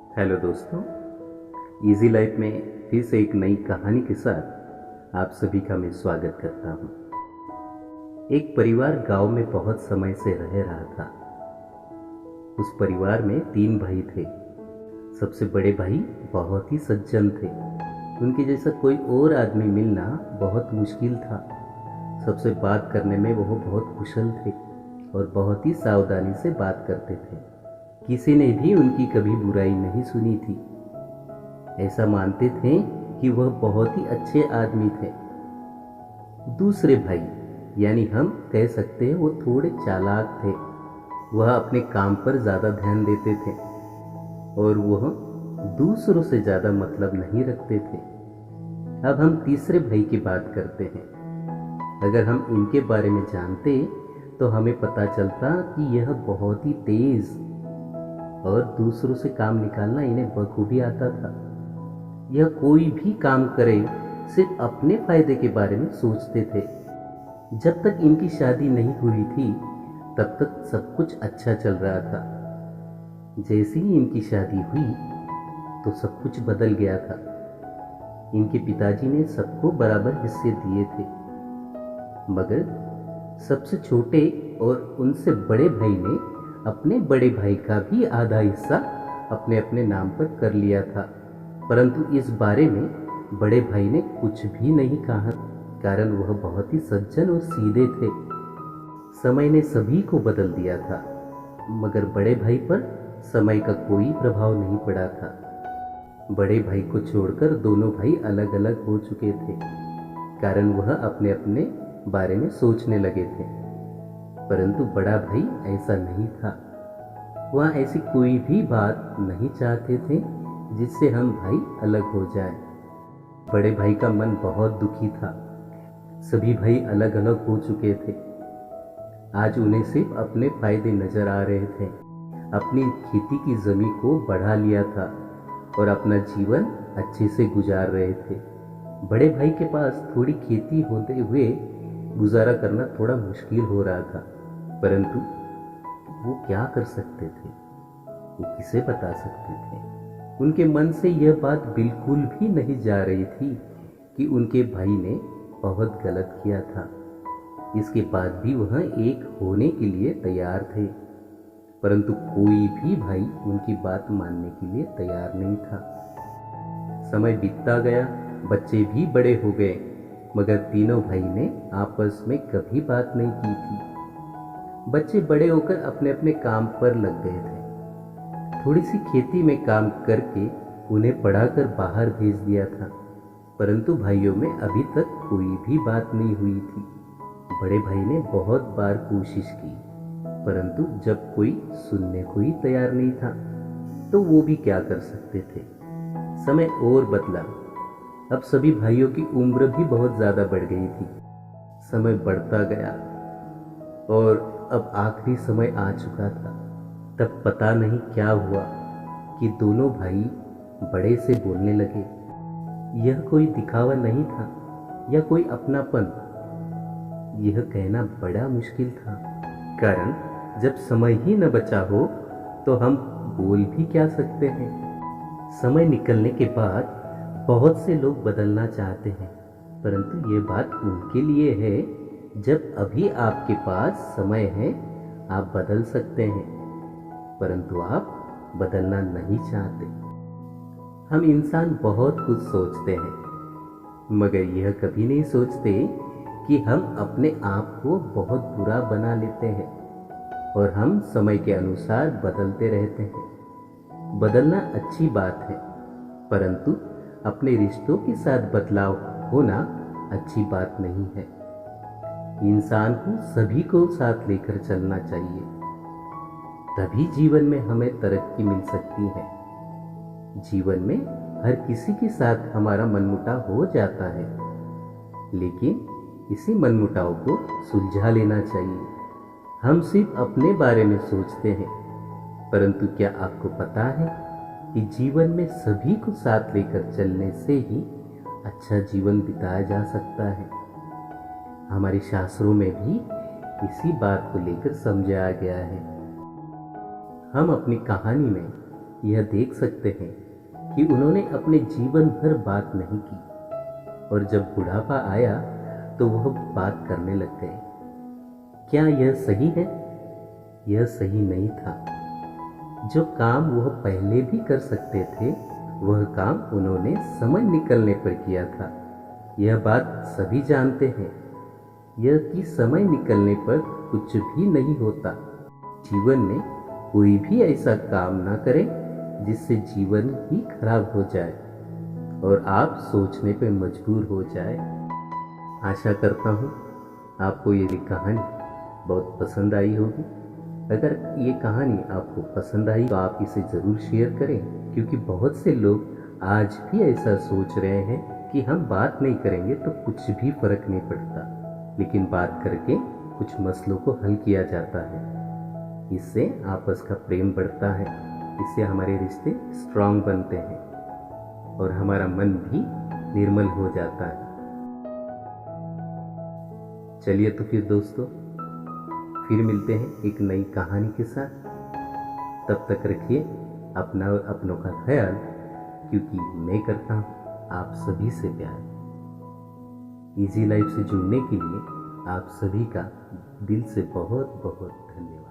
Hello दोस्तों, easy life में फिर से एक नई कहानी के साथ आप सभी का मैं स्वागत करता हूँ। एक परिवार गांव में बहुत समय से रह रहा था। उस परिवार में 3 भाई थे। सबसे बड़े भाई बहुत ही सज्जन थे। उनके जैसा कोई और आदमी मिलना बहुत मुश्किल था। सबसे बात करने में वो बहुत कुशल थे और बहुत ही सावधानी से बात करते थे। किसी ने भी उनकी कभी बुराई नहीं सुनी थी। ऐसा मानते थे कि वह बहुत ही अच्छे आदमी थे। दूसरे भाई यानी हम कह सकते हैं वो थोड़े चालाक थे। वह अपने काम पर ज़्यादा ध्यान देते थे और वह दूसरों से ज़्यादा मतलब नहीं रखते थे। अब हम तीसरे भाई की बात करते हैं। अगर हम इनके बारे में जानते तो हमें पता चलता कि यह बहुत ही तेज और दूसरों से काम निकालना इन्हें बखूबी आता था। यह कोई भी काम करे सिर्फ अपने फायदे के बारे में सोचते थे। जब तक इनकी शादी नहीं हुई थी तब तक सब कुछ अच्छा चल रहा था। जैसे ही इनकी शादी हुई तो सब कुछ बदल गया था। इनके पिताजी ने सबको बराबर हिस्से दिए थे, मगर सबसे छोटे और उनसे बड़े भाई ने अपने बड़े भाई का भी आधा हिस्सा अपने अपने नाम पर कर लिया था। परंतु इस बारे में बड़े भाई ने कुछ भी नहीं कहा, कारण वह बहुत ही सज्जन और सीधे थे। समय ने सभी को बदल दिया था, मगर बड़े भाई पर समय का कोई प्रभाव नहीं पड़ा था। बड़े भाई को छोड़कर दोनों भाई अलग अलग हो चुके थे, कारण वह अपने अपने बारे में सोचने लगे थे। परंतु बड़ा भाई ऐसा नहीं था। वह ऐसी कोई भी बात नहीं चाहते थे जिससे हम भाई अलग हो जाएं। बड़े भाई का मन बहुत दुखी था। सभी भाई अलग अलग हो चुके थे। आज उन्हें सिर्फ अपने फायदे नजर आ रहे थे। अपनी खेती की जमीन को बढ़ा लिया था और अपना जीवन अच्छे से गुजार रहे थे। बड़े भाई के पास थोड़ी खेती होते हुए गुजारा करना थोड़ा मुश्किल हो रहा था, परंतु वो क्या कर सकते थे, वो किसे बता सकते थे। उनके मन से यह बात बिल्कुल भी नहीं जा रही थी कि उनके भाई ने बहुत गलत किया था। इसके बाद भी वह एक होने के लिए तैयार थे, परंतु कोई भी भाई उनकी बात मानने के लिए तैयार नहीं था। समय बीतता गया, बच्चे भी बड़े हो गए, मगर तीनों भाई ने आपस में कभी बात नहीं की थी। बच्चे बड़े होकर अपने अपने काम पर लग गए थे। थोड़ी सी खेती में काम करके उन्हें पढ़ाकर बाहर भेज दिया था, परंतु भाइयों में अभी तक कोई भी बात नहीं हुई थी। बड़े भाई ने बहुत बार कोशिश की, परंतु जब कोई सुनने को ही तैयार नहीं था तो वो भी क्या कर सकते थे। समय और बदला। अब सभी भाइयों की उम्र भी बहुत ज्यादा बढ़ गई थी। समय बढ़ता गया और अब आखिरी समय आ चुका था। तब पता नहीं क्या हुआ कि दोनों भाई बड़े से बोलने लगे। यह कोई दिखावा नहीं था या कोई अपनापन, यह कहना बड़ा मुश्किल था, कारण जब समय ही न बचा हो तो हम बोल भी क्या सकते हैं। समय निकलने के बाद बहुत से लोग बदलना चाहते हैं, परंतु ये बात उनके लिए है जब अभी आपके पास समय है। आप बदल सकते हैं, परंतु आप बदलना नहीं चाहते। हम इंसान बहुत कुछ सोचते हैं, मगर यह कभी नहीं सोचते कि हम अपने आप को बहुत बुरा बना लेते हैं और हम समय के अनुसार बदलते रहते हैं। बदलना अच्छी बात है, परंतु अपने रिश्तों के साथ बदलाव होना अच्छी बात नहीं है। इंसान को सभी को साथ लेकर चलना चाहिए, तभी जीवन में हमें तरक्की मिल सकती है। जीवन में हर किसी के साथ हमारा मनमुटाव हो जाता है, लेकिन इसी मनमुटाव को सुलझा लेना चाहिए। हम सिर्फ अपने बारे में सोचते हैं, परंतु क्या आपको पता है कि जीवन में सभी को साथ लेकर चलने से ही अच्छा जीवन बिताया जा सकता है। हमारे शास्त्रों में भी इसी बात को लेकर समझाया गया है। हम अपनी कहानी में यह देख सकते हैं कि उन्होंने अपने जीवन भर बात नहीं की और जब बुढ़ापा आया तो वह बात करने लग गए। क्या यह सही है? यह सही नहीं था। जो काम वह पहले भी कर सकते थे वह काम उन्होंने समय निकलने पर किया था। यह बात सभी जानते हैं, यह कि समय निकलने पर कुछ भी नहीं होता। जीवन में कोई भी ऐसा काम ना करें जिससे जीवन ही खराब हो जाए और आप सोचने पे मजबूर हो जाए। आशा करता हूँ आपको ये कहानी बहुत पसंद आई होगी। अगर ये कहानी आपको पसंद आई तो आप इसे ज़रूर शेयर करें, क्योंकि बहुत से लोग आज भी ऐसा सोच रहे हैं कि हम बात नहीं करेंगे तो कुछ भी फर्क नहीं पड़ता, लेकिन बात करके कुछ मसलों को हल किया जाता है। इससे आपस का प्रेम बढ़ता है, इससे हमारे रिश्ते स्ट्रांग बनते हैं और हमारा मन भी निर्मल हो जाता है। चलिए तो फिर दोस्तों, फिर मिलते हैं एक नई कहानी के साथ। तब तक रखिए अपनों का ख्याल, क्योंकि मैं करता हूँ आप सभी से प्यार। इजी लाइफ से जुड़ने के लिए आप सभी का दिल से बहुत बहुत धन्यवाद।